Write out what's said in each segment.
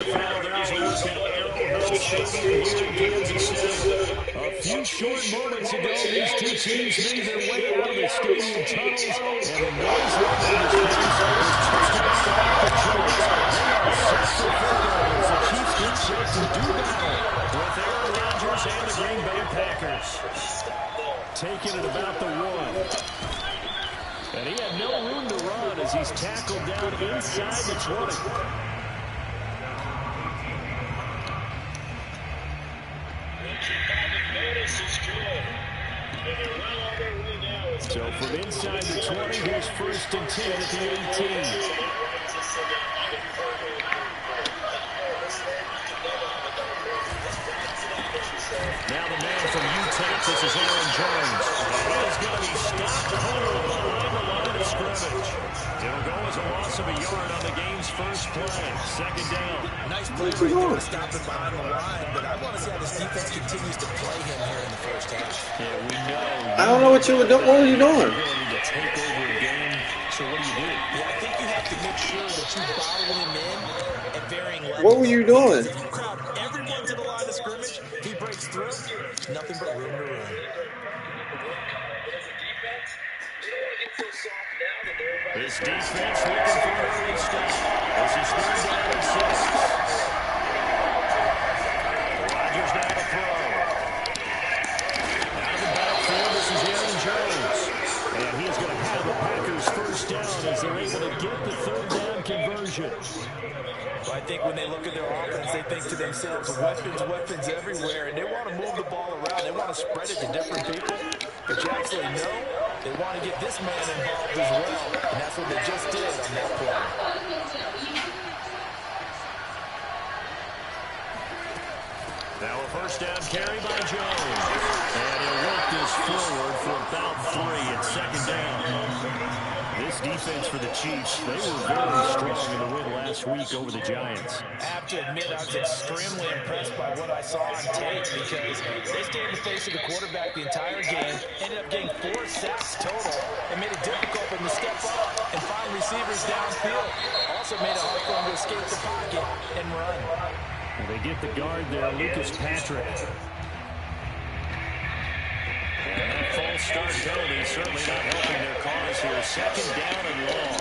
Foul. There's a look at Arrowhead Stadium here in Kansas City. A few short moments ago, these two teams made their way out of the stadium tunnels, and the noise level in this place was just about off the charts. They are set for football as the Chiefs get set to do battle with Aaron Rodgers and the Green Bay Packers. Taking it about the 1. And he had no room to run as he's tackled down inside the 20. So from inside the 20, here's 1st and 10 at the 18. Now the man from Utah, this is Aaron Jones. He is going to be stopped cold behind the line of scrimmage. It'll go as a loss of a yard on the game's first play. 2nd down. Nice play right there to stop it behind the line, but I want to see how this defense continues to play him here in the first half. Yeah, we know. I don't know what you were doing. What were you doing? To take over a game, so what do? Yeah, I think you have to make sure that you bottle him in at varying levels. What were you doing? If you crowd everyone to the line of scrimmage, if he breaks through, nothing but room to run. This defense looking for an early stop. This is 3rd down and 6. Rodgers now to throw. Out of the backfield, this is Aaron Jones. And he is going to have the Packers 1st down as they're able to get the 3rd down conversion. Well, I think when they look at their offense, they think to themselves, weapons everywhere, and they want to move the ball around. They want to spread it to different people. But you actually know they want to get this man involved as well, and that's what they just did on that play. Now a 1st down carry by Jones. And he'll work this forward for about 3 at 2nd down. This defense for the Chiefs, they were very strong in the win last week over the Giants. I have to admit, I was extremely impressed by what I saw on tape because they stayed in the face of the quarterback the entire game, ended up getting 4 sacks total, and made it difficult for them to step up and find receivers downfield. Also made it hard for them to escape the pocket and run. Well, they get the guard there, Lucas Patrick. And that false start penalty certainly not helping their cause here. 2nd down and long.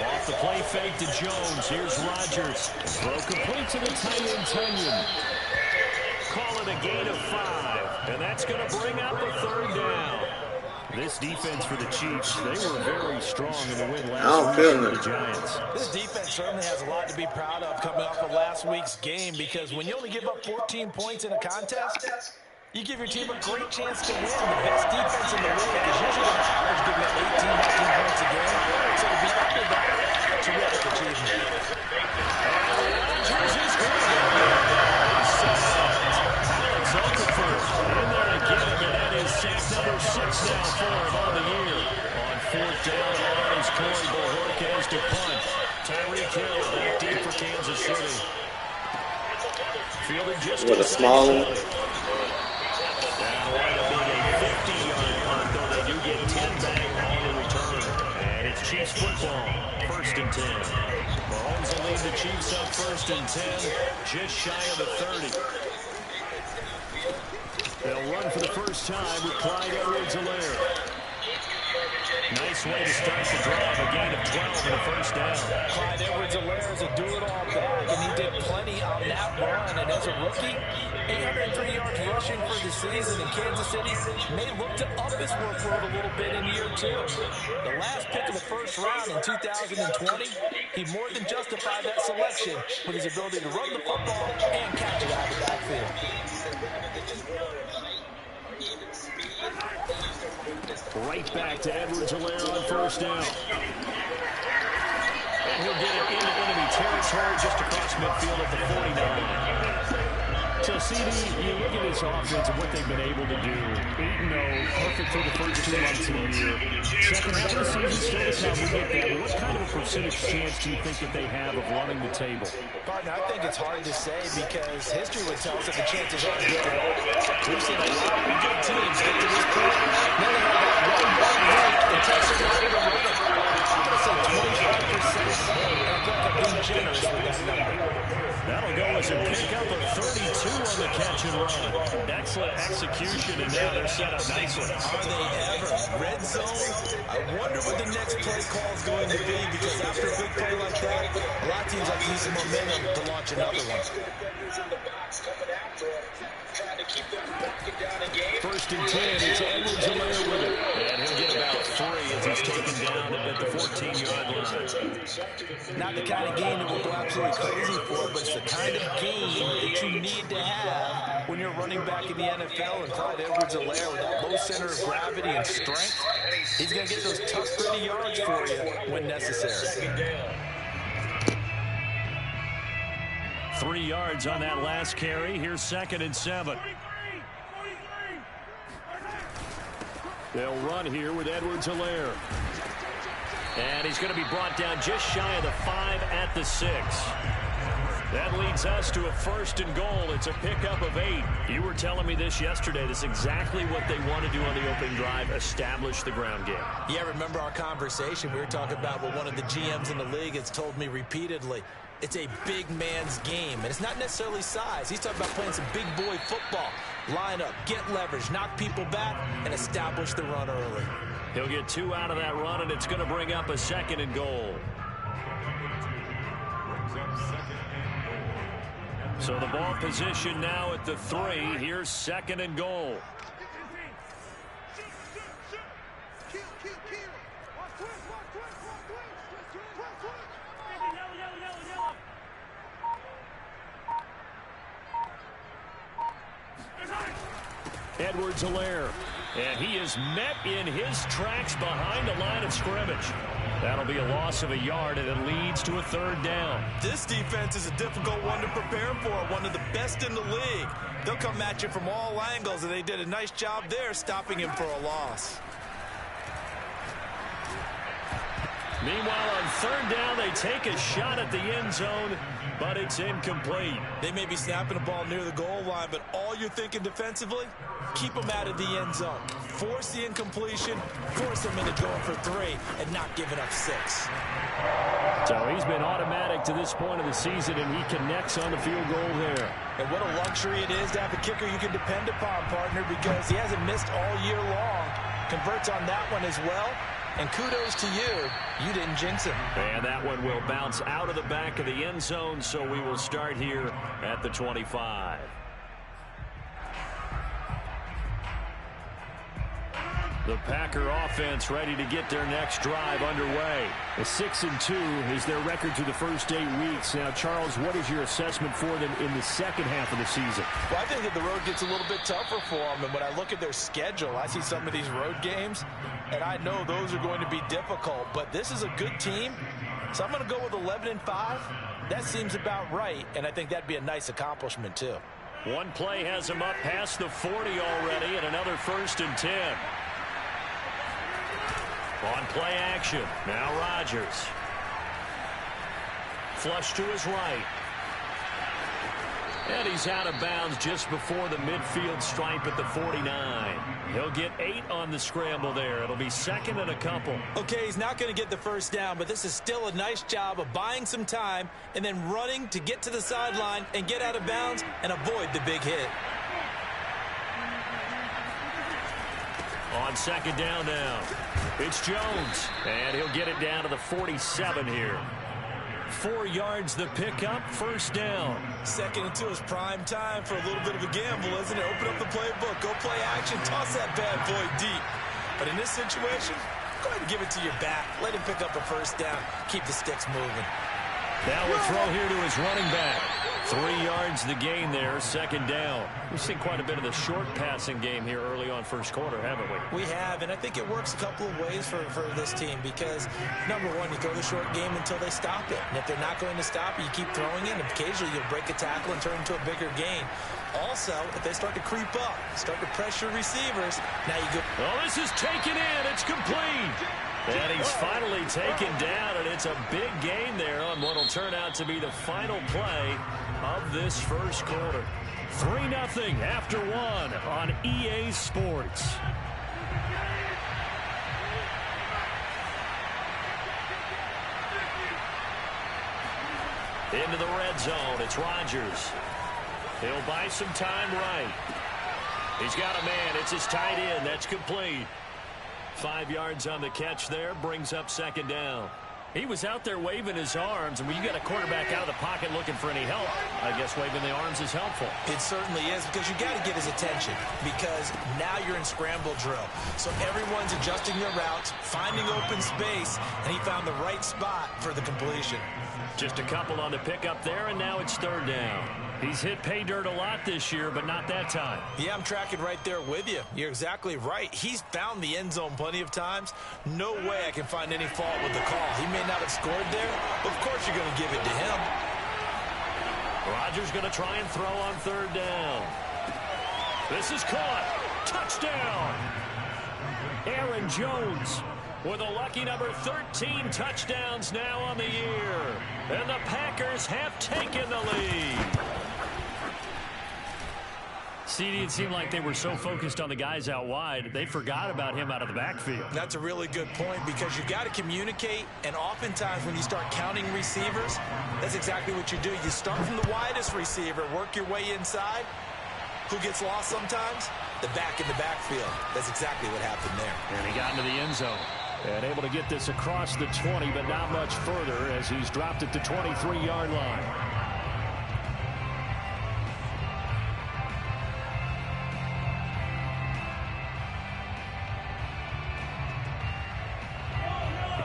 Off the play fake to Jones. Here's Rodgers. Throw complete to the tight end, Tunyon. Call it a gain of 5. And that's going to bring out the 3rd down. This defense for the Chiefs, they were very strong in the win last week over the Giants. This defense certainly has a lot to be proud of coming off of last week's game because when you only give up 14 points in a contest, you give your team a great chance to win. The best defense in the league is usually on average giving up 18, 19 points a game. So to be under that, a terrific achievement. Rodgers is going to Alex Okafor in there to get him, and that is sack number 6 now for him on the year. On 4th down and on is Corey Bojorquez to punt. Tyreek Hill back deep for Kansas City. Fielding just with a small one. That'll wind up being a 50-yard punt, though they do get 10 back on the return. And it's Chiefs football, 1st and 10. Mahomes will lead the Chiefs up 1st and 10, just shy of the 30. They'll run for the first time with Clyde Edwards-Helaire. Nice way to start the drive, a gain of 12 and a 1st down. Clyde Edwards-Helaire is a do-it-all back, and he did plenty on that run. And as a rookie, 803 yards rushing for the season, and Kansas City may look to up his workload a little bit in year 2. The last pick of the 1st round in 2020, he more than justified that selection with his ability to run the football and catch it out of the backfield. Right back to Edwards-Helaire on 1st down. And he'll get it into enemy territory just across midfield at the 49. So, CD, you look at this offense and what they've been able to do. 8-0, perfect for the first 2 months of the year. Second half of the season still to come. We get that. What kind of a percentage chance do you think that they have of running the table? Partner, I think it's hard to say because history would tell us that the chances are good. We've seen a lot of good teams get to this point. Then they have that one bad week and test it out of the running. going to say 25%. And I feel like I'm being generous with that number. That'll go as a pickup of 32 on the catch and run. Excellent execution, and now they're set up nicely. Are they ever? Red zone? I wonder what the next play call is going to be, because after a big play like that, a lot of teams like to use some momentum to launch another one. First and 10, it's Edwards-Helaire with it. And he'll get about 3 as he's taken down at the 14-yard line. Not the kind of game that we'll go absolutely crazy for, but it's the kind of game that you need to have when you're running back in the NFL. And Clyde Edwards-Helaire, with that low center of gravity and strength, he's going to get those tough, gritty yards for you when necessary. 3 yards on that last carry. Here's 2nd and 7. They'll run here with Edwards-Helaire. And he's going to be brought down just shy of the 5 at the 6. That leads us to a 1st and goal. It's a pickup of 8. You were telling me this yesterday. This is exactly what they want to do on the opening drive, establish the ground game. Yeah, remember our conversation. We were talking about what one of the GMs in the league has told me repeatedly. It's a big man's game, and it's not necessarily size. He's talking about playing some big boy football. Line up, get leverage, knock people back, and establish the run early. He'll get 2 out of that run, and it's going to bring up a 2nd and goal. So the ball position now at the 3. Here's 2nd and goal. Edwards-Helaire. And he is met in his tracks behind the line of scrimmage. That'll be a loss of a yard, and it leads to a 3rd down. This defense is a difficult one to prepare for, one of the best in the league. They'll come at you from all angles, and they did a nice job there stopping him for a loss. Meanwhile, on 3rd down, they take a shot at the end zone, but it's incomplete. They may be snapping the ball near the goal line, but all you're thinking defensively, keep them out of the end zone. Force the incompletion, force them into going for 3, and not giving up 6. So he's been automatic to this point of the season, and he connects on the field goal there. And what a luxury it is to have a kicker you can depend upon, partner, because he hasn't missed all year long. Converts on that one as well. And kudos to you. You didn't jinx him. And that one will bounce out of the back of the end zone, so we will start here at the 25. The Packer offense ready to get their next drive underway. A 6-2 is their record through the first 8 weeks. Now, Charles, what is your assessment for them in the second half of the season? Well, I think that the road gets a little bit tougher for them. And when I look at their schedule, I see some of these road games, and I know those are going to be difficult. But this is a good team, so I'm going to go with 11-5. That seems about right, and I think that'd be a nice accomplishment, too. One play has them up past the 40 already, and another 1st and 10. On play action, now Rodgers. Flush to his right. And he's out of bounds just before the midfield stripe at the 49. He'll get 8 on the scramble there. It'll be 2nd and a couple. Okay, he's not going to get the 1st down, but this is still a nice job of buying some time and then running to get to the sideline and get out of bounds and avoid the big hit. On 2nd down now, it's Jones, and he'll get it down to the 47 here. 4 yards the pickup, 1st down. 2nd and 2 is prime time for a little bit of a gamble, isn't it? Open up the playbook, go play action, toss that bad boy deep. But in this situation, go ahead and give it to your back. Let him pick up a 1st down, keep the sticks moving. Now a throw here to his running back. 3 yards the gain there, 2nd down. We've seen quite a bit of the short passing game here early on first quarter, haven't we? We have, and I think it works a couple of ways for this team because, number one, you throw the short game until they stop it. And if they're not going to stop it, you keep throwing it, and occasionally you'll break a tackle and turn it into a bigger gain. Also, if they start to creep up, start to pressure receivers, now you go. Oh, this is taken in. It's complete. And he's finally taken down, and it's a big gain there on what will turn out to be the final play of this first quarter. 3-0 after 1 on EA Sports. Into the red zone, it's Rodgers. He'll buy some time right. He's got a man. It's his tight end. That's complete. 5 yards on the catch there. Brings up second down. He was out there waving his arms, and when you got a quarterback out of the pocket looking for any help, I guess waving the arms is helpful. It certainly is, because you got to get his attention, because now you're in scramble drill. So everyone's adjusting their routes, finding open space, and he found the right spot for the completion. Just a couple on the pickup there, and now it's third down. He's hit pay dirt a lot this year, but not that time. Yeah, I'm tracking right there with you. You're exactly right. He's found the end zone plenty of times. No way I can find any fault with the call. He may not have scored there, but of course you're going to give it to him. Rodgers going to try and throw on third down. This is caught. Touchdown. Aaron Jones with a lucky number 13 touchdowns now on the year. And the Packers have taken the lead. CD, it seemed like they were so focused on the guys out wide, they forgot about him out of the backfield. That's a really good point, because you've got to communicate, and oftentimes when you start counting receivers, that's exactly what you do. You start from the widest receiver, work your way inside. Who gets lost sometimes? The back in the backfield. That's exactly what happened there. And he got into the end zone. And able to get this across the 20, but not much further as he's dropped at the 23-yard line.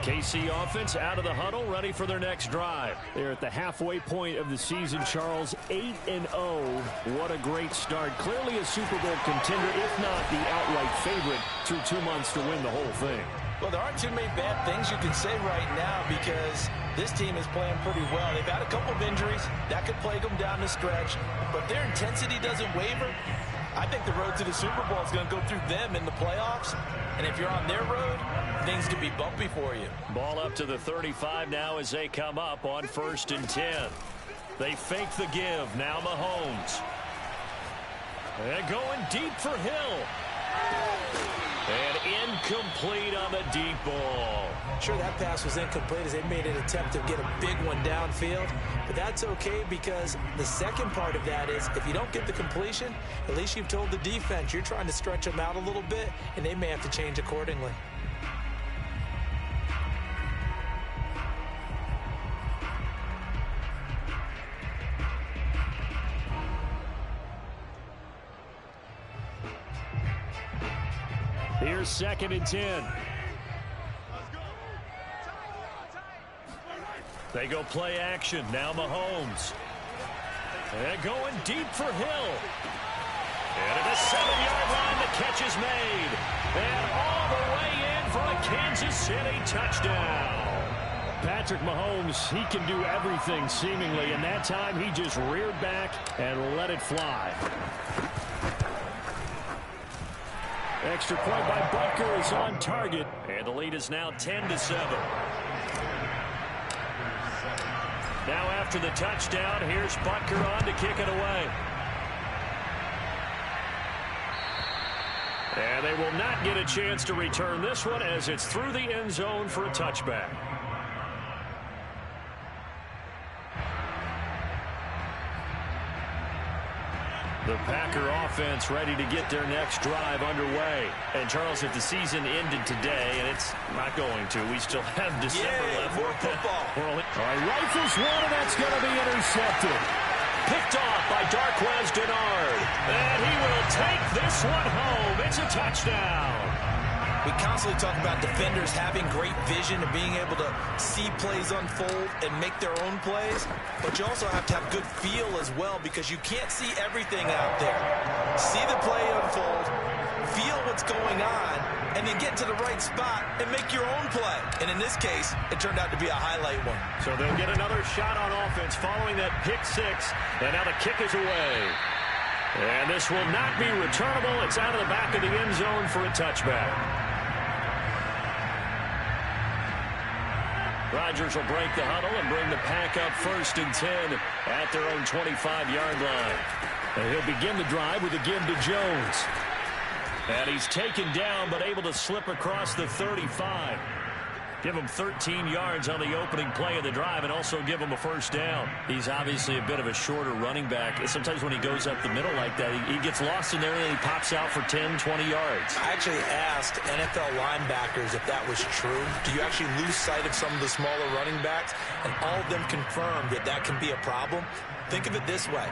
KC offense out of the huddle, ready for their next drive. They're at the halfway point of the season, Charles, 8-0. What a great start. Clearly a Super Bowl contender, if not the outright favorite, through 2 months to win the whole thing. Well, there aren't too many bad things you can say right now, because this team is playing pretty well. They've had a couple of injuries. That could plague them down the stretch, but their intensity doesn't waver. I think the road to the Super Bowl is going to go through them in the playoffs. And if you're on their road, things could be bumpy for you. Ball up to the 35 now as they come up on 1st and 10. They fake the give. Now Mahomes. And going deep for Hill. And incomplete on the deep ball. Sure, that pass was incomplete as they made an attempt to get a big one downfield. But that's okay, because the second part of that is if you don't get the completion, at least you've told the defense you're trying to stretch them out a little bit, and they may have to change accordingly. Here's 2nd and 10. They go play action. Now Mahomes. And going deep for Hill. And at the 7-yard line, the catch is made. And all the way in for a Kansas City touchdown. Patrick Mahomes, he can do everything seemingly, and that time he just reared back and let it fly. Extra point by Butker is on target, and the lead is now 10-7. Now after the touchdown, here's Butker on to kick it away. And they will not get a chance to return this one as it's through the end zone for a touchback. The Packer offense ready to get their next drive underway. And, Charles, if the season ended today, and it's not going to, we still have December left. More football. All right, rifles one, and that's going to be intercepted. Picked off by Darquez Dennard. And he will take this one home. It's a touchdown. We constantly talk about defenders having great vision and being able to see plays unfold and make their own plays. But you also have to have good feel as well, because you can't see everything out there. See the play unfold, feel what's going on, and then get to the right spot and make your own play. And in this case, it turned out to be a highlight one. So they'll get another shot on offense following that pick six. And now the kick is away. And this will not be returnable. It's out of the back of the end zone for a touchback. Rodgers will break the huddle and bring the Pack up 1st and 10 at their own 25-yard line. And he'll begin the drive with a give to Jones. And he's taken down but able to slip across the 35. Give him 13 yards on the opening play of the drive and also give him a first down. He's obviously a bit of a shorter running back. Sometimes when he goes up the middle like that, he gets lost in there and then he pops out for 10, 20 yards. I actually asked NFL linebackers if that was true. Do you actually lose sight of some of the smaller running backs? And all of them confirmed that that can be a problem. Think of it this way.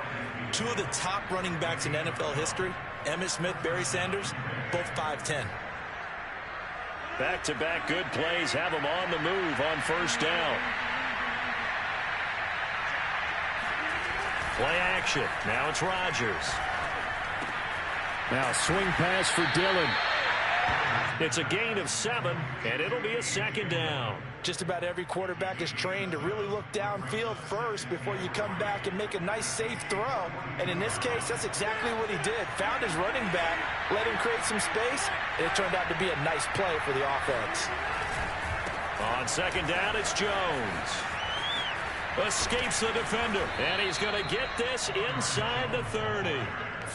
Two of the top running backs in NFL history, Emmitt Smith, Barry Sanders, both 5'10". Back-to-back good plays have him on the move on first down. Play action. Now it's Rodgers. Now swing pass for Dillon. It's a gain of 7, and it'll be a second down. Just about every quarterback is trained to really look downfield first before you come back and make a nice, safe throw. And in this case, that's exactly what he did. Found his running back, let him create some space, and it turned out to be a nice play for the offense. On second down, it's Jones. Escapes the defender, and he's going to get this inside the 30.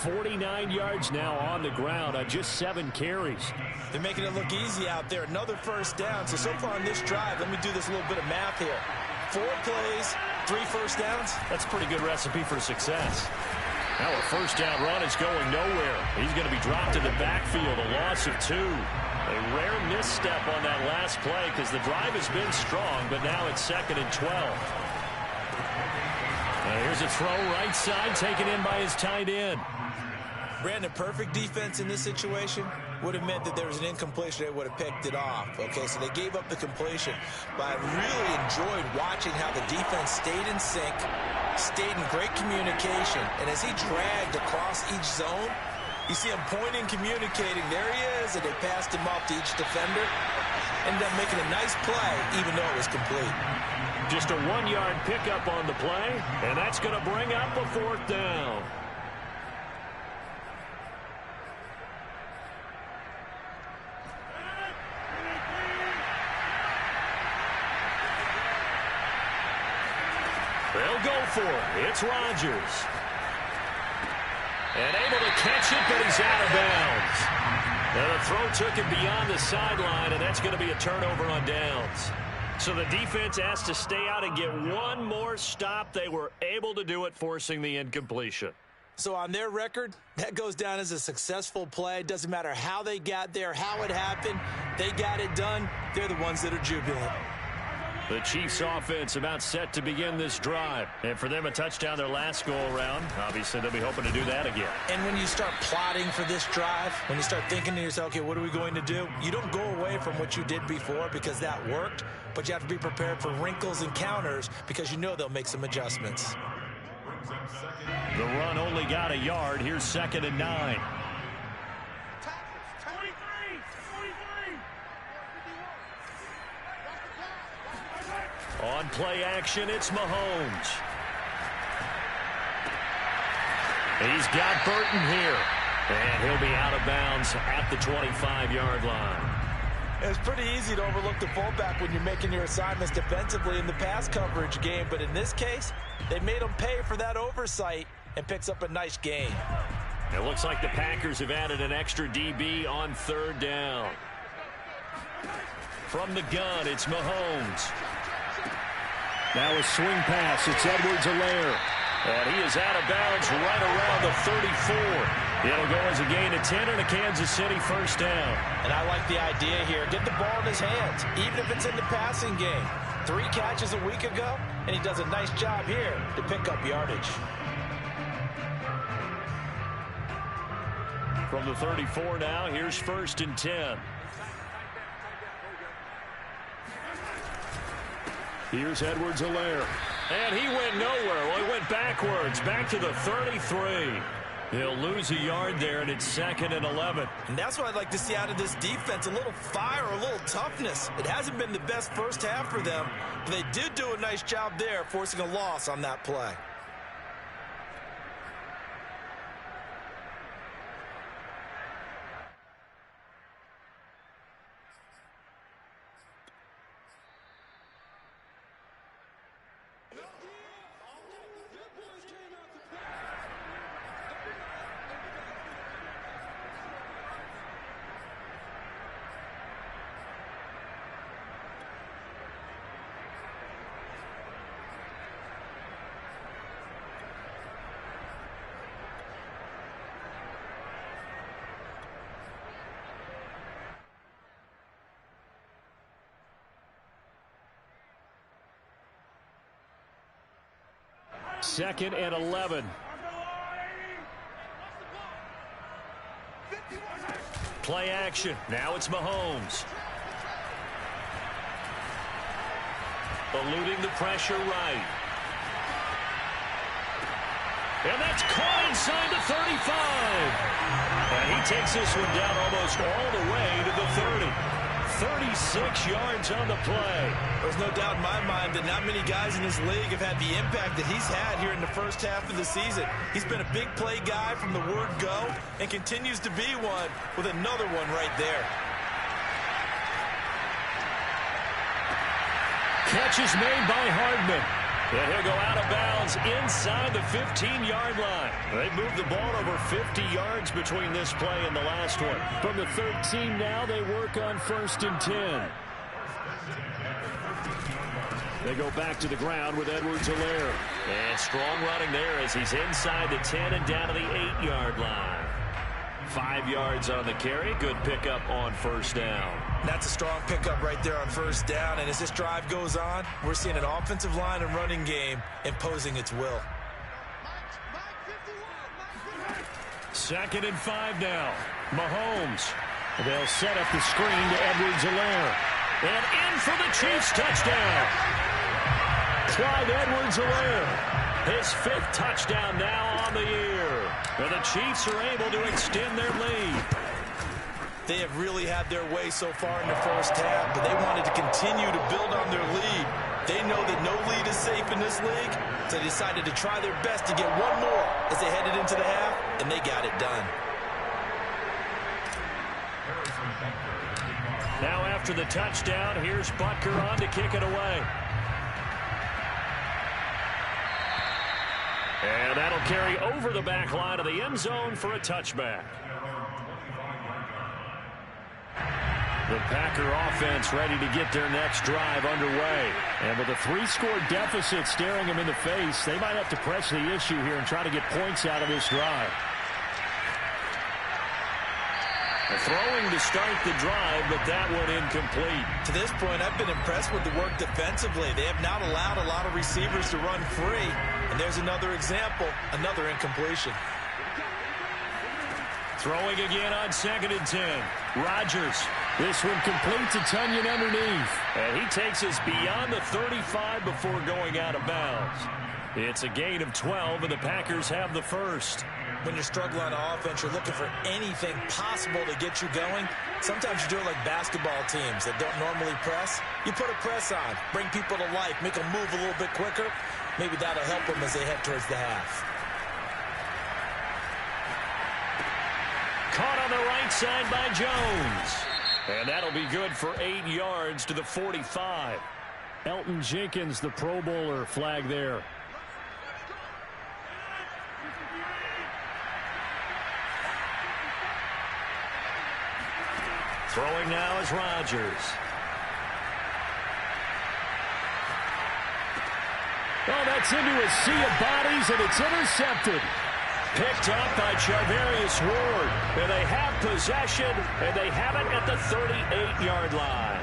49 yards now on the ground on just 7 carries. They're making it look easy out there. Another first down. So far on this drive, let me do this little bit of math here. 4 plays, 3 first downs. That's a pretty good recipe for success. Now a first down run is going nowhere. He's going to be dropped in the backfield, a loss of 2. A rare misstep on that last play because the drive has been strong, but now it's 2nd and 12. Here's a throw right side taken in by his tight end. Brandon, perfect defense in this situation would have meant that there was an incompletion. They would have picked it off. Okay, so they gave up the completion. But I really enjoyed watching how the defense stayed in sync, stayed in great communication. And as he dragged across each zone, you see him pointing, communicating. There he is, and they passed him off to each defender. Ended up making a nice play, even though it was complete. Just a 1-yard pickup on the play, and that's going to bring up a 4th down. They'll go for it. It's Rodgers. And able to catch it, but he's out of bounds. And the throw took him beyond the sideline, and that's going to be a turnover on downs. So the defense has to stay out and get one more stop. They were able to do it, forcing the incompletion. So on their record, that goes down as a successful play. Doesn't matter how they got there, how it happened. They got it done. They're the ones that are jubilant. The Chiefs offense about set to begin this drive. And for them, a touchdown their last go-around. Obviously, they'll be hoping to do that again. And when you start plotting for this drive, when you start thinking to yourself, okay, what are we going to do? You don't go away from what you did before because that worked, but you have to be prepared for wrinkles and counters because you know they'll make some adjustments. The run only got a yard. Here's 2nd and 9. On play action, it's Mahomes. He's got Burton here. And he'll be out of bounds at the 25-yard line. It's pretty easy to overlook the fullback when you're making your assignments defensively in the pass coverage game. But in this case, they made him pay for that oversight and picks up a nice gain. It looks like the Packers have added an extra DB on 3rd down. From the gun, it's Mahomes. Now a swing pass. It's Edwards-Helaire. And he is out of bounds right around the 34. It'll go as a gain of 10 and a Kansas City first down. And I like the idea here. Get the ball in his hands, even if it's in the passing game. 3 catches a week ago, and he does a nice job here to pick up yardage. From the 34 now, here's 1st and 10. Here's Edwards-Helaire. And he went nowhere. Well, he went backwards, back to the 33. He'll lose a yard there, and it's 2nd and 11. And that's what I'd like to see out of this defense, a little fire, a little toughness. It hasn't been the best first half for them, but they did do a nice job there, forcing a loss on that play. 2nd and 11. Play action. Now it's Mahomes. Eluding the pressure right. And that's caught inside the 35. And he takes this one down almost all the way to the 30. 36 yards on the play. There's no doubt in my mind that not many guys in this league have had the impact that he's had here in the first half of the season. He's been a big play guy from the word go and continues to be one with another one right there. Catch is made by Hardman. And he'll go out of bounds inside the 15-yard line. They moved the ball over 50 yards between this play and the last one. From the 13 now, they work on 1st and 10. They go back to the ground with Edwards-Helaire. And strong running there as he's inside the 10 and down to the 8-yard line. 5 yards on the carry. Good pickup on 1st down. That's a strong pickup right there on 1st down. And as this drive goes on, we're seeing an offensive line and running game imposing its will. 2nd and 5 now. Mahomes. They'll set up the screen to Edwards-Helaire. And in for the Chiefs touchdown. Clyde Edwards-Helaire. His 5th touchdown now on the year. And the Chiefs are able to extend their lead. They have really had their way so far in the first half, but they wanted to continue to build on their lead. They know that no lead is safe in this league, so they decided to try their best to get one more as they headed into the half, and they got it done. Now after the touchdown, here's Butker on to kick it away. And that'll carry over the back line of the end zone for a touchback. The Packer offense ready to get their next drive underway. And with a 3-score deficit staring them in the face, they might have to press the issue here and try to get points out of this drive. Throwing to start the drive, but that one incomplete. To this point, I've been impressed with the work defensively. They have not allowed a lot of receivers to run free. And there's another example, another incompletion. Throwing again on 2nd and 10. Rodgers. This one complete to Tunyon underneath. And he takes us beyond the 35 before going out of bounds. It's a gain of 12, and the Packers have the first. When you're struggling on offense, you're looking for anything possible to get you going. Sometimes you do it like basketball teams that don't normally press. You put a press on, bring people to life, make them move a little bit quicker. Maybe that'll help them as they head towards the half. Caught on the right side by Jones. And that'll be good for 8 yards to the 45. Elton Jenkins, the Pro Bowler, flag there. Throwing now is Rodgers. Oh, that's into a sea of bodies, and it's intercepted. Picked up by Charvarius Ward. And they have possession, and they have it at the 38-yard line.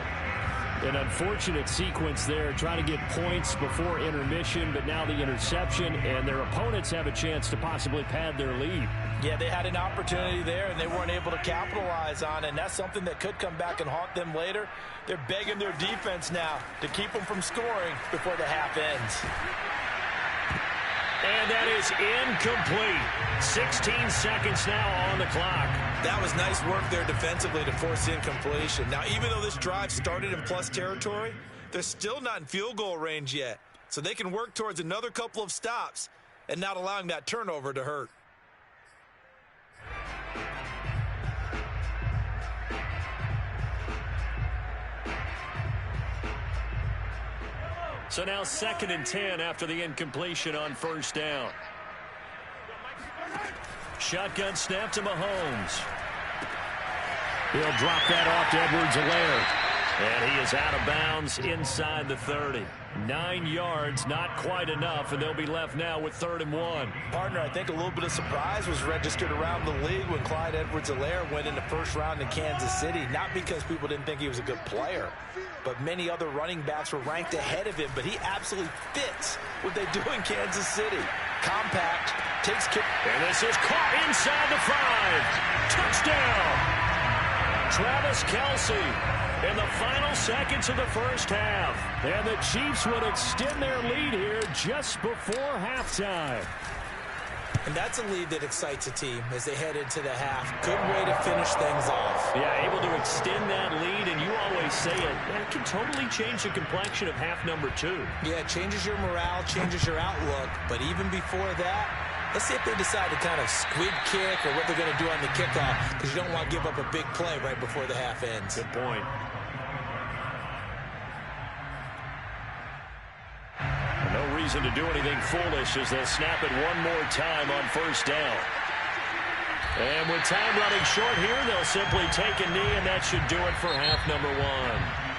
An unfortunate sequence there, trying to get points before intermission, but now the interception, and their opponents have a chance to possibly pad their lead. Yeah, they had an opportunity there, and they weren't able to capitalize on it, and that's something that could come back and haunt them later. They're begging their defense now to keep them from scoring before the half ends. And that is incomplete. 16 seconds now on the clock. That was nice work there defensively to force incompletion. Now, even though this drive started in plus territory, they're still not in field goal range yet. So they can work towards another couple of stops and not allowing that turnover to hurt. So now 2nd and 10 after the incompletion on 1st down. Shotgun snap to Mahomes. He'll drop that off to Edwards-Helaire. And he is out of bounds inside the 30. 9 yards, not quite enough, and they'll be left now with 3rd and 1. Partner, I think a little bit of surprise was registered around the league when Clyde Edwards-Helaire went in the first round in Kansas City. Not because people didn't think he was a good player, but many other running backs were ranked ahead of him. But he absolutely fits what they do in Kansas City. Compact, takes care. And this is caught inside the 5. Touchdown! Travis Kelce in the final seconds of the first half. And the Chiefs would extend their lead here just before halftime. And that's a lead that excites a team as they head into the half. Good way to finish things off. Yeah, able to extend that lead, and you always say it, that can totally change the complexion of half number 2. Yeah, it changes your morale, changes your outlook. But even before that, let's see if they decide to kind of squid kick or what they're going to do on the kickoff, because you don't want to give up a big play right before the half ends. Good point. No reason to do anything foolish as they'll snap it one more time on first down. And with time running short here, they'll simply take a knee, and that should do it for half number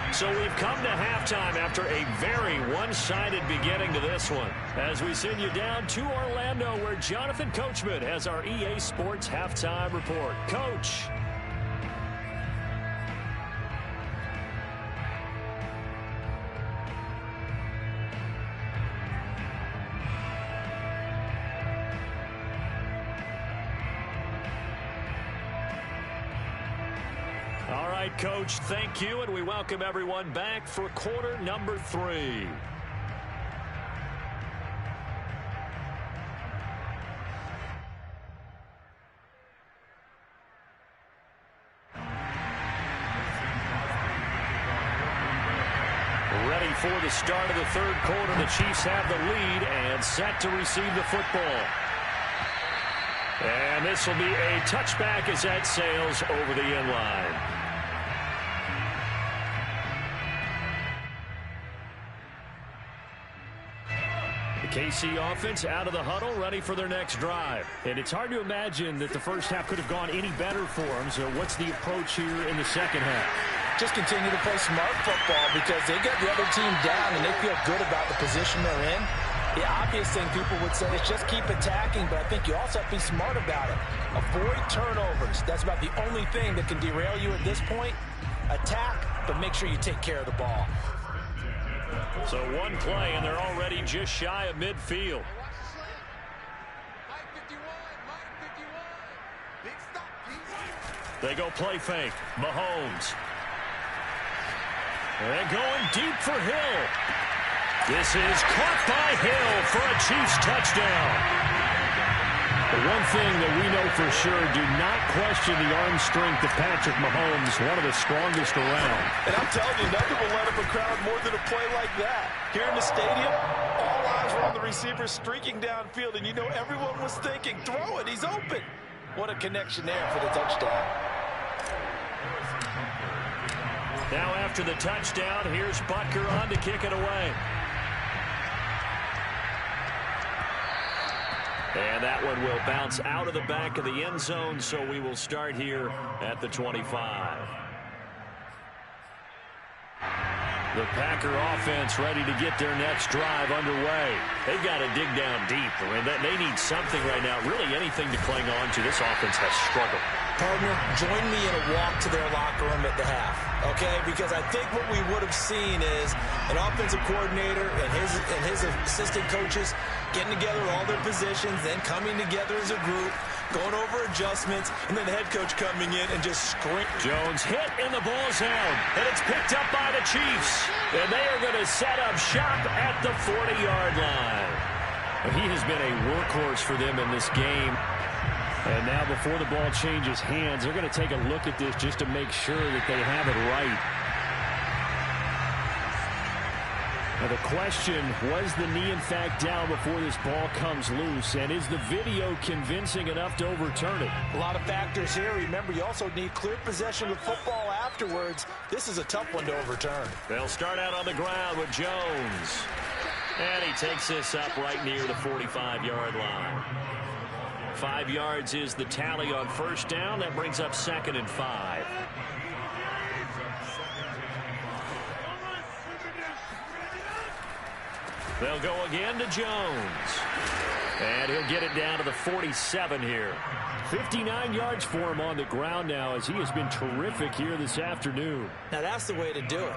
1. So we've come to halftime after a very one-sided beginning to this one, as we send you down to Orlando, where Jonathan Coachman has our EA Sports Halftime Report. Coach. All right, Coach, thank you, and we welcome everyone back for quarter number 3. Ready for the start of the 3rd quarter. The Chiefs have the lead and set to receive the football. And this will be a touchback as that sails over the end line. The KC offense out of the huddle, ready for their next drive. And it's hard to imagine that the first half could have gone any better for them. So what's the approach here in the second half? Just continue to play smart football, because they got the other team down and they feel good about the position they're in. The obvious thing people would say is just keep attacking, but I think you also have to be smart about it. Avoid turnovers. That's about the only thing that can derail you at this point. Attack, but make sure you take care of the ball. So one play, and they're already just shy of midfield. They go play fake. Mahomes. And going deep for Hill. This is caught by Hill for a Chiefs touchdown. The one thing that we know for sure, do not question the arm strength of Patrick Mahomes, one of the strongest around. And I'm telling you, nothing will let up a crowd more than a play like that. Here in the stadium, all eyes were on the receiver streaking downfield, and you know everyone was thinking, throw it, he's open. What a connection there for the touchdown. Now after the touchdown, here's Butker on to kick it away. And that one will bounce out of the back of the end zone, so we will start here at the 25. The Packer offense ready to get their next drive underway. They've got to dig down deep. I mean, they need something right now, really anything to cling on to. This offense has struggled. Partner, join me in a walk to their locker room at the half, okay? Because I think what we would have seen is an offensive coordinator and his assistant coaches getting together all their positions, then coming together as a group, going over adjustments, and then the head coach coming in and just scream. Jones hit, and the ball's out, and it's picked up by the Chiefs. And they are going to set up shop at the 40-yard line. He has been a workhorse for them in this game. And now before the ball changes hands, they're going to take a look at this just to make sure that they have it right. Now the question, was the knee in fact down before this ball comes loose? And is the video convincing enough to overturn it? A lot of factors here. Remember, you also need clear possession of the football afterwards. This is a tough one to overturn. They'll start out on the ground with Jones. And he takes this up right near the 45-yard line. 5 yards is the tally on first down. That brings up 2nd and 5. They'll go again to Jones. And he'll get it down to the 47 here. 59 yards for him on the ground now as he has been terrific here this afternoon. Now that's the way to do it.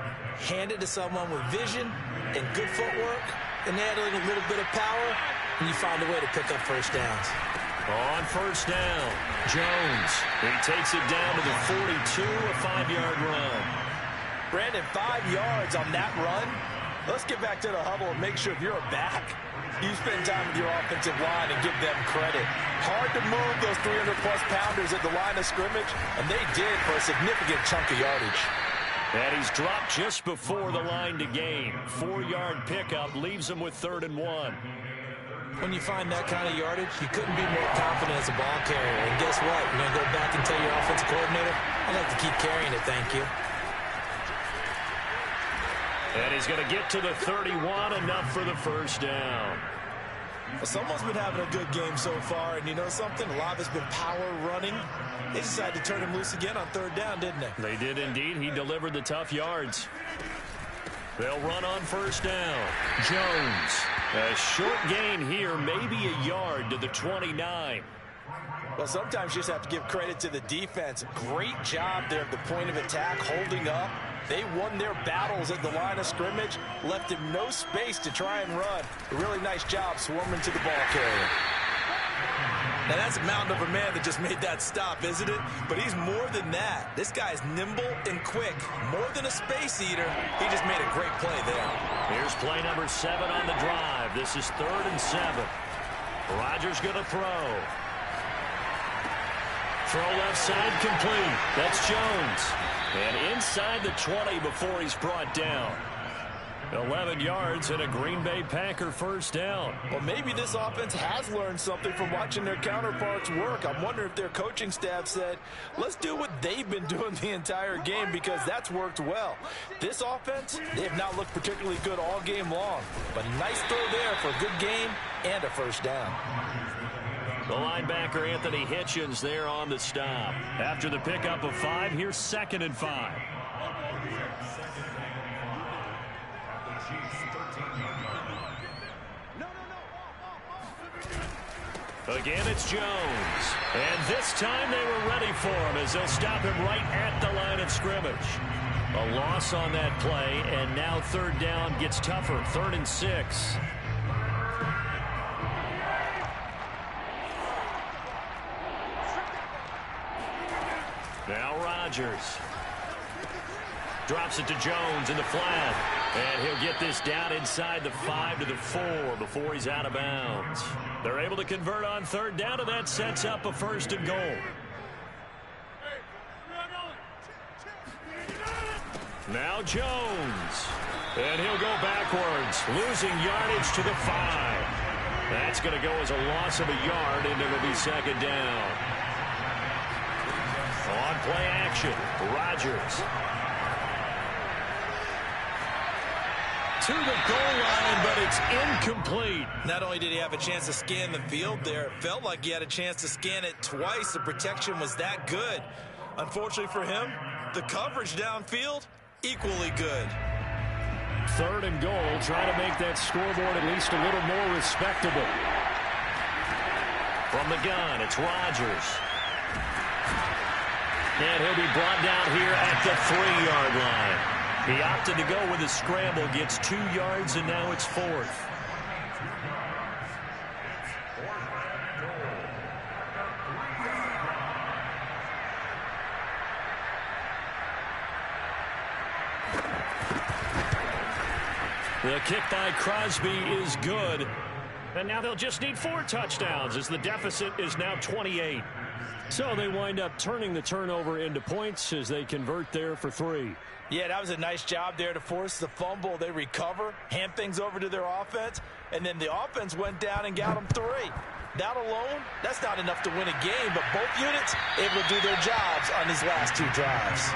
Hand it to someone with vision and good footwork and add a little bit of power, and you find a way to pick up first downs. On first down, Jones. He takes it down to the 42, a 5-yard run. Brandon, 5 yards on that run. Let's get back to the huddle and make sure if you're a back, you spend time with your offensive line and give them credit. Hard to move those 300-plus pounders at the line of scrimmage, and they did for a significant chunk of yardage. And he's dropped just before the line to gain. 4-yard pickup leaves him with 3rd and 1. When you find that kind of yardage, you couldn't be more confident as a ball carrier. And guess what? You're going to go back and tell your offensive coordinator, I'd like to keep carrying it, thank you. And he's going to get to the 31, enough for the first down. Well, someone's been having a good game so far, and you know something? A lot of it's been power running. They decided to turn him loose again on 3rd down, didn't they? They did indeed. He delivered the tough yards. They'll run on first down. Jones. A short gain here, maybe a yard to the 29. Well, sometimes you just have to give credit to the defense. Great job there at the point of attack, holding up. They won their battles at the line of scrimmage, left him no space to try and run. A really nice job swarming to the ball carrier. Now, that's a mountain of a man that just made that stop, isn't it? But he's more than that. This guy's nimble and quick. More than a space eater, he just made a great play there. Here's play number 7 on the drive. This is 3rd and 7. Rodgers going to throw. Throw left side complete. That's Jones. And inside the 20 before he's brought down. 11 yards and a Green Bay Packer first down. Well, maybe this offense has learned something from watching their counterparts work. I'm wondering if their coaching staff said, let's do what they've been doing the entire game, because that's worked well. This offense, they have not looked particularly good all game long. But nice throw there for a good game and a first down. The linebacker, Anthony Hitchens, there on the stop. After the pickup of 5, here's 2nd and 5. Again, it's Jones. And this time they were ready for him as they'll stop him right at the line of scrimmage. A loss on that play, and now 3rd down gets tougher. 3rd and 6. Now Rodgers. Drops it to Jones in the flat. And he'll get this down inside the 5 to the 4 before he's out of bounds. They're able to convert on 3rd down, and that sets up a 1st and goal. Now Jones. And he'll go backwards, losing yardage to the 5. That's going to go as a loss of a yard, and it'll be 2nd down. On play action, Rodgers. To the goal line, but it's incomplete. Not only did he have a chance to scan the field there, it felt like he had a chance to scan it twice. The protection was that good. Unfortunately for him, the coverage downfield, equally good. 3rd and goal, trying to make that scoreboard at least a little more respectable. From the gun, it's Rodgers. And he'll be brought down here at the 3-yard line. He opted to go with a scramble, gets 2 yards, and now it's 4th. The kick by Crosby is good. And now they'll just need 4 touchdowns as the deficit is now 28. So they wind up turning the turnover into points as they convert there for 3. Yeah, that was a nice job there to force the fumble. They recover, hand things over to their offense, and then the offense went down and got them 3. That alone, that's not enough to win a game, but both units able to do their jobs on these last 2 drives.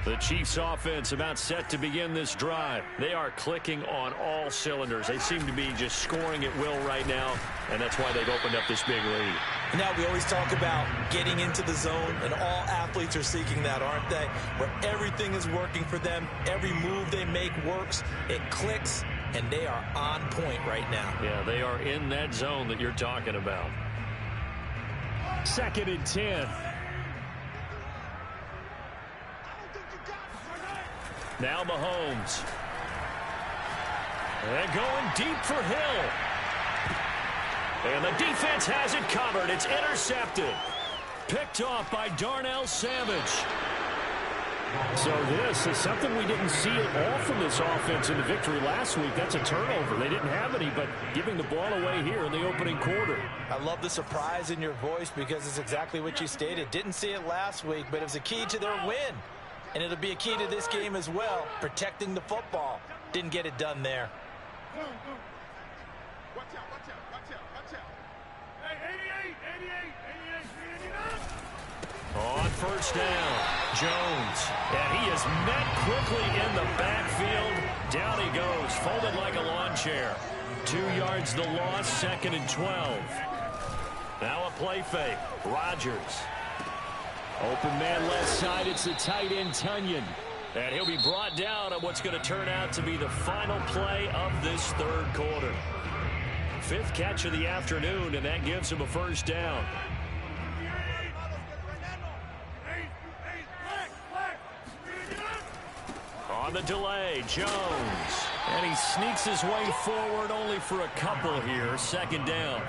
The Chiefs offense about set to begin this drive. They are clicking on all cylinders. They seem to be just scoring at will right now, and that's why they've opened up this big lead. Now, we always talk about getting into the zone, and all athletes are seeking that, aren't they? Where everything is working for them. Every move they make works. It clicks, and they are on point right now. Yeah, they are in that zone that you're talking about. 2nd and 10. Now Mahomes. And going deep for Hill. And the defense has it covered. It's intercepted. Picked off by Darnell Savage. So this is something we didn't see at all from this offense in the victory last week. That's a turnover. They didn't have any, but giving the ball away here in the opening quarter. I love the surprise in your voice because it's exactly what you stated. Didn't see it last week, but it was a key to their win. And it'll be a key to this game as well, protecting the football. Didn't get it done there. Watch out, watch out, watch out, watch out. Hey, 88. On first down, Jones. And he is met quickly in the backfield. Down he goes, folded like a lawn chair. 2 yards the loss, 2nd and 12. Now a play fake. Rodgers. Open man left side, it's the tight end Tunyon. And he'll be brought down on what's going to turn out to be the final play of this 3rd quarter. 5th catch of the afternoon, and that gives him a first down. On the delay, Jones. And he sneaks his way forward only for a couple here. 2nd down.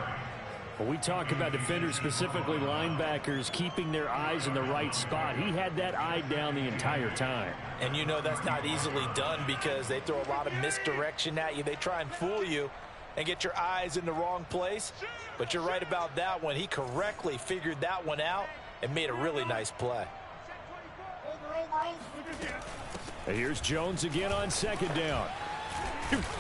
When we talk about defenders, specifically linebackers, keeping their eyes in the right spot, he had that eye down the entire time. And you know that's not easily done because they throw a lot of misdirection at you. They try and fool you and get your eyes in the wrong place. But you're right about that one. He correctly figured that one out and made a really nice play. And here's Jones again on 2nd down.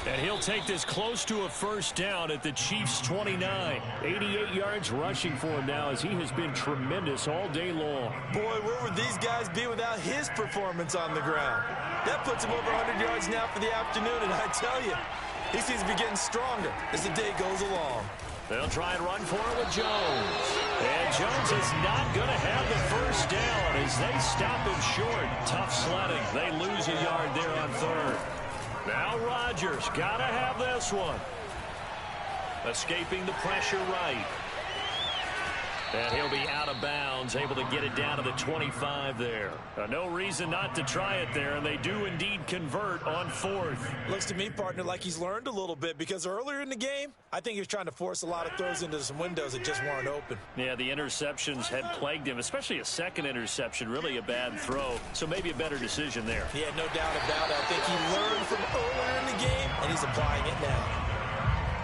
And he'll take this close to a first down at the Chiefs' 29. 88 yards rushing for him now as he has been tremendous all day long. Boy, where would these guys be without his performance on the ground? That puts him over 100 yards now for the afternoon, and I tell you, he seems to be getting stronger as the day goes along. They'll try and run for it with Jones. And Jones is not going to have the first down as they stop him short. Tough sledding. They lose a yard there on 3rd. Now Rodgers, gotta have this one. Escaping the pressure right. And he'll be out of bounds, able to get it down to the 25 there. No reason not to try it there, and they do indeed convert on 4th. Looks to me, partner, like he's learned a little bit because earlier in the game, I think he was trying to force a lot of throws into some windows that just weren't open. Yeah, the interceptions had plagued him, especially a 2nd interception, really a bad throw. So maybe a better decision there. Yeah, no doubt about it. I think he learned from earlier in the game, and he's applying it now.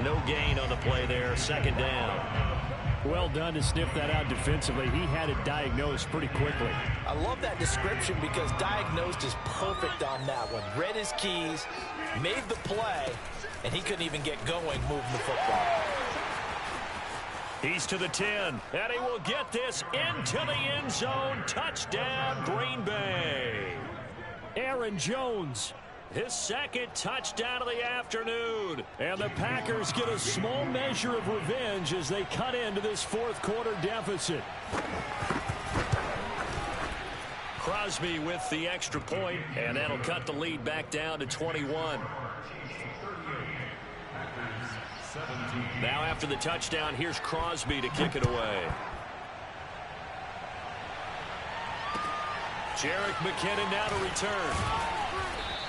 No gain on the play there, 2nd down. Well done to sniff that out defensively. He had it diagnosed pretty quickly. I love that description because diagnosed is perfect on that one. Read his keys, made the play, and he couldn't even get going moving the football. He's to the 10, and he will get this into the end zone. Touchdown, Green Bay. Aaron Jones. His 2nd touchdown of the afternoon. And the Packers get a small measure of revenge as they cut into this 4th quarter deficit. Crosby with the extra point, and that'll cut the lead back down to 21. Now after the touchdown, here's Crosby to kick it away. Jerick McKinnon now to return.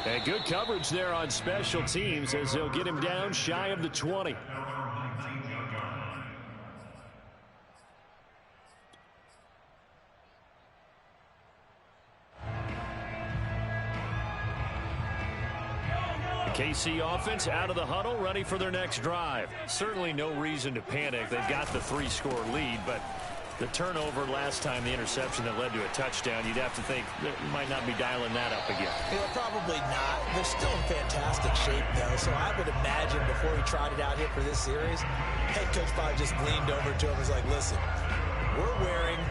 And good coverage there on special teams as they'll get him down shy of the 20. The KC offense out of the huddle, ready for their next drive. Certainly no reason to panic. They've got the 3-score lead, but the turnover last time, the interception that led to a touchdown, you'd have to think that you might not be dialing that up again. Probably not. They're still in fantastic shape, though, so I would imagine before he tried it out here for this series, head coach probably just leaned over to him and was like, listen, we're wearing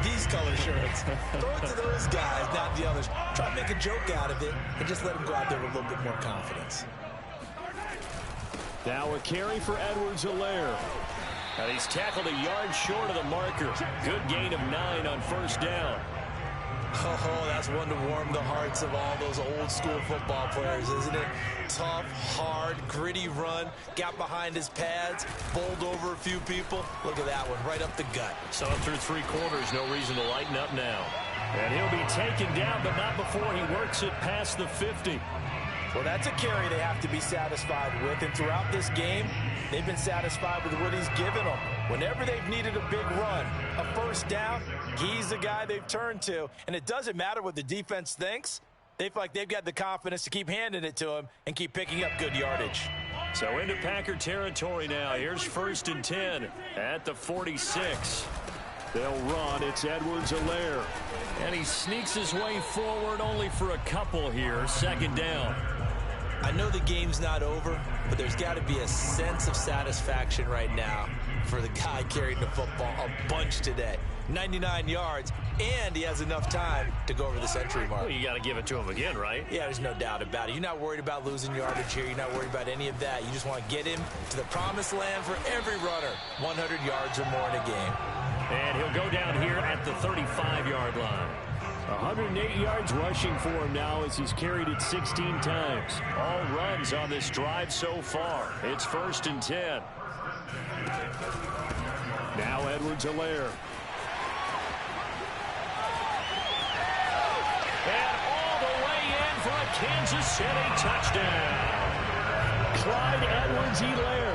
These color shirts. Throw it to those guys, not the others. Try to make a joke out of it and just let them go out there with a little bit more confidence. Now a carry for Edwards-Helaire. And he's tackled a yard short of the marker. Good gain of 9 on first down. Oh, that's one to warm the hearts of all those old school football players, isn't it? Tough, hard, gritty run. Got behind his pads, bowled over a few people. Look at that one, right up the gut. So through 3 quarters, no reason to lighten up now. And he'll be taken down, but not before he works it past the 50. Well, that's a carry they have to be satisfied with. And throughout this game, they've been satisfied with what he's given them. Whenever they've needed a big run, a first down, he's the guy they've turned to. And it doesn't matter what the defense thinks. They feel like they've got the confidence to keep handing it to him and keep picking up good yardage. So into Packer territory now. Here's 1st and 10 at the 46. They'll run. It's Edwards-Helaire. And he sneaks his way forward only for a couple here. 2nd down. I know the game's not over, but there's got to be a sense of satisfaction right now for the guy carrying the football a bunch today. 99 yards, and he has enough time to go over the century mark. Well, you got to give it to him again, right? Yeah, there's no doubt about it. You're not worried about losing yardage here. You're not worried about any of that. You just want to get him to the promised land for every runner. 100 yards or more in a game. And he'll go down here at the 35-yard line. 108 yards rushing for him now as he's carried it 16 times. All runs on this drive so far. It's 1st and 10. Now Edwards-Helaire. And all the way in for a Kansas City touchdown. Clyde Edwards-Helaire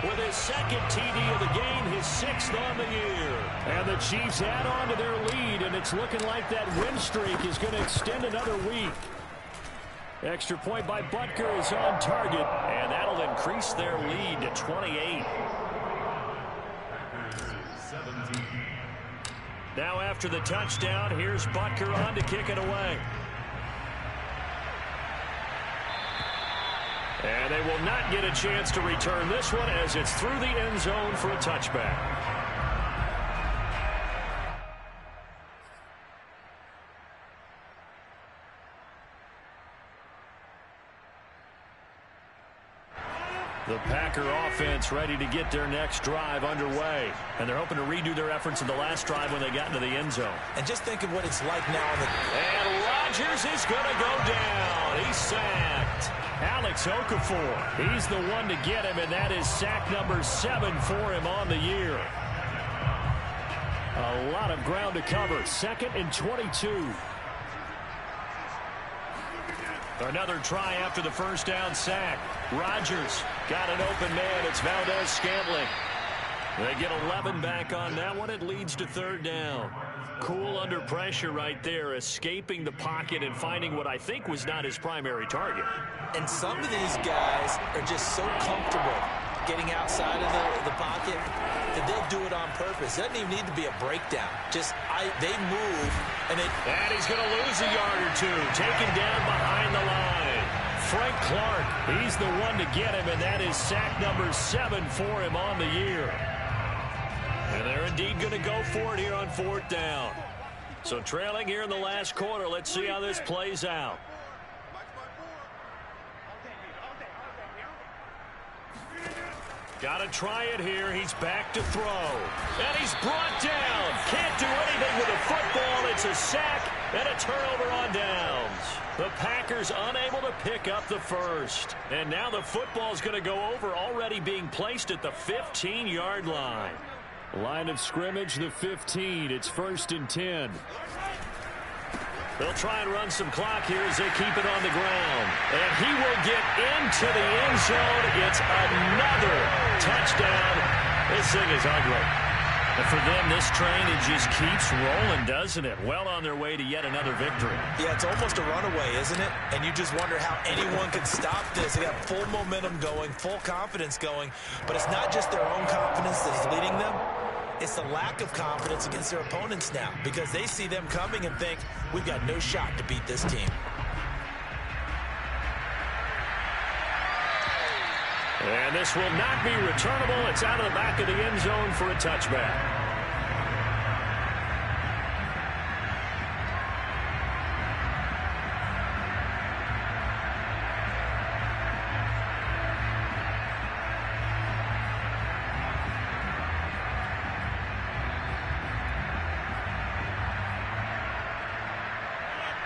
with his 2nd TD of the game, his 6th on the year. And the Chiefs add on to their lead, and it's looking like that win streak is going to extend another week. Extra point by Butker is on target, and that'll increase their lead to 28. Now after the touchdown, here's Butker on to kick it away. And they will not get a chance to return this one as it's through the end zone for a touchback. The Packer offense ready to get their next drive underway. And they're hoping to redo their efforts in the last drive when they got into the end zone. And just think of what it's like now. And Rodgers is going to go down. He's sacked. Alex Okafor, he's the one to get him, and that is sack number 7 for him on the year. A lot of ground to cover. 2nd and 22. Another try after the first down sack. Rodgers got an open man. It's Valdez-Scantling. They get 11 back on that one. It leads to 3rd down. Cool under pressure right there, escaping the pocket and finding what I think was not his primary target. And some of these guys are just so comfortable getting outside of the pocket that they'll do it on purpose. It doesn't even need to be a breakdown. Just they move, and he's going to lose a yard or two. Taken down behind the line. Frank Clark, he's the one to get him, and that is sack number 7 for him on the year. And they're indeed going to go for it here on 4th down. So trailing here in the last quarter, let's see how this plays out. Got to try it here. He's back to throw. And he's brought down. Can't do anything with the football. It's a sack and a turnover on downs. The Packers unable to pick up the first. And now the football's going to go over, already being placed at the 15-yard line. Line of scrimmage, the 15. It's 1st and 10. They'll try and run some clock here as they keep it on the ground. And he will get into the end zone. It's another touchdown. This thing is ugly. And for them, this train, it just keeps rolling, doesn't it? Well on their way to yet another victory. Yeah, it's almost a runaway, isn't it? And you just wonder how anyone can stop this. They got full momentum going, full confidence going. But it's not just their own confidence that is leading them. It's the lack of confidence against their opponents now, because they see them coming and think, we've got no shot to beat this team. And this will not be returnable. It's out of the back of the end zone for a touchback.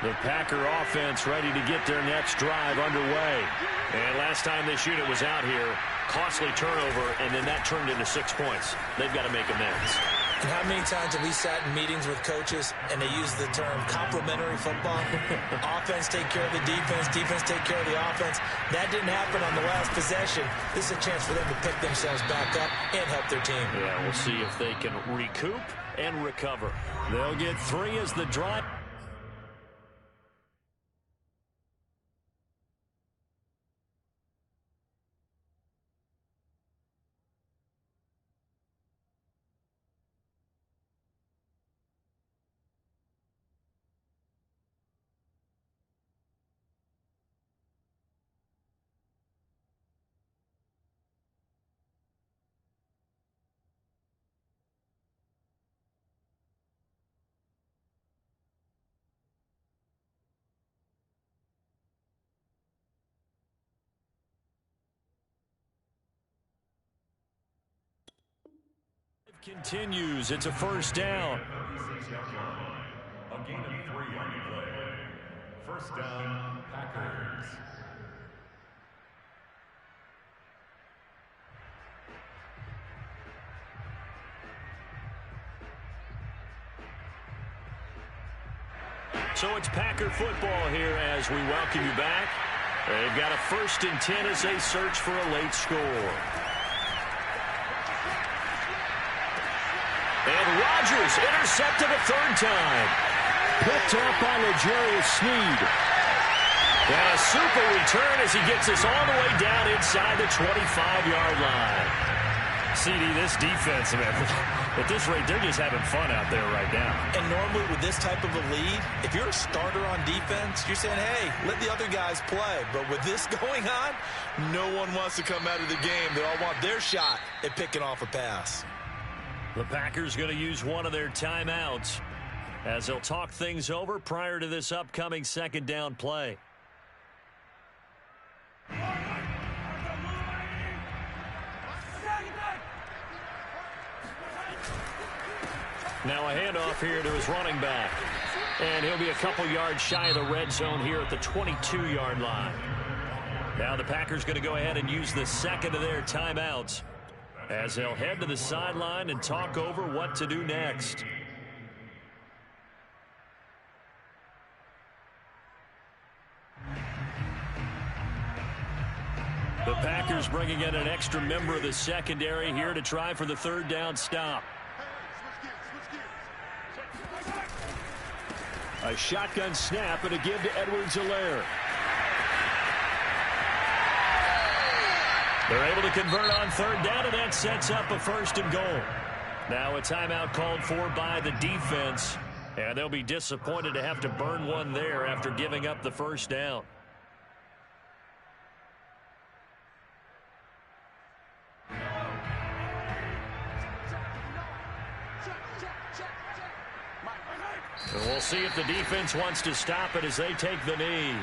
The Packer offense ready to get their next drive underway. And last time this unit was out here, costly turnover, and then that turned into 6 points. They've got to make amends. And how many times have we sat in meetings with coaches and they use the term complementary football? Offense take care of the defense, defense take care of the offense. That didn't happen on the last possession. This is a chance for them to pick themselves back up and help their team. Yeah, we'll see if they can recoup and recover. They'll get 3 as the drive. Continues. It's a first down. A gain of 3 on the play. First down, Packers. So it's Packer football here as we welcome you back. They've got a 1st and 10 as they search for a late score. And Rodgers intercepted a 3rd time. Picked up by Layjohn5. And a super return as he gets us all the way down inside the 25-yard line. CD, this defense, man, at this rate, they're just having fun out there right now. And normally with this type of a lead, if you're a starter on defense, you're saying, hey, let the other guys play. But with this going on, no one wants to come out of the game. They all want their shot at picking off a pass. The Packers going to use one of their timeouts as they'll talk things over prior to this upcoming 2nd down play. Now a handoff here to his running back. And he'll be a couple yards shy of the red zone here at the 22-yard line. Now the Packers going to go ahead and use the 2nd of their timeouts as they'll head to the sideline and talk over what to do next. The Packers bringing in an extra member of the secondary here to try for the 3rd down stop. A shotgun snap and a give to Edwards-Helaire. They're able to convert on 3rd down, and that sets up a 1st and goal. Now a timeout called for by the defense, and they'll be disappointed to have to burn one there after giving up the 1st down. And we'll see if the defense wants to stop it as they take the knee.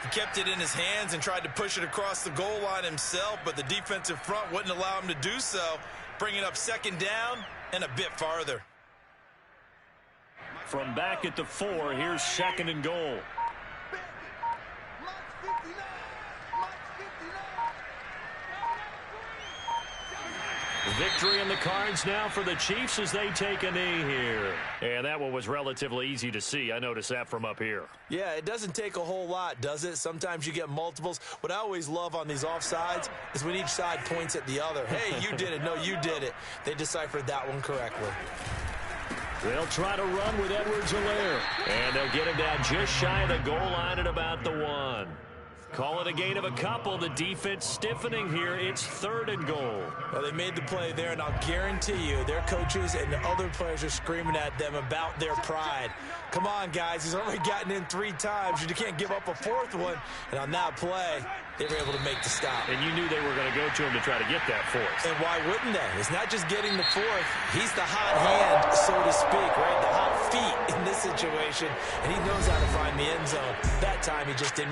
He kept it in his hands and tried to push it across the goal line himself, but the defensive front wouldn't allow him to do so, bringing up 2nd down and a bit farther. From back at the 4, here's 2nd and goal. Victory in the cards now for the Chiefs as they take a knee here. And that one was relatively easy to see. I noticed that from up here. Yeah, it doesn't take a whole lot, does it? Sometimes you get multiples. What I always love on these offsides is when each side points at the other. Hey, you did it. No, you did it. They deciphered that one correctly. They'll try to run with Edwards-Helaire. And they'll get him down just shy of the goal line at about the 1. Call it a gain of a couple. The defense stiffening here. It's 3rd and goal. Well, they made the play there, and I'll guarantee you their coaches and the other players are screaming at them about their pride. Come on, guys. He's already gotten in 3 times. You can't give up a 4th one. And on that play, they were able to make the stop. And you knew they were going to go to him to try to get that 4th. And why wouldn't they? It's not just getting the 4th. He's the hot hand, so to speak, right? The hot feet in this situation. And he knows how to find the end zone. That time, he just didn't.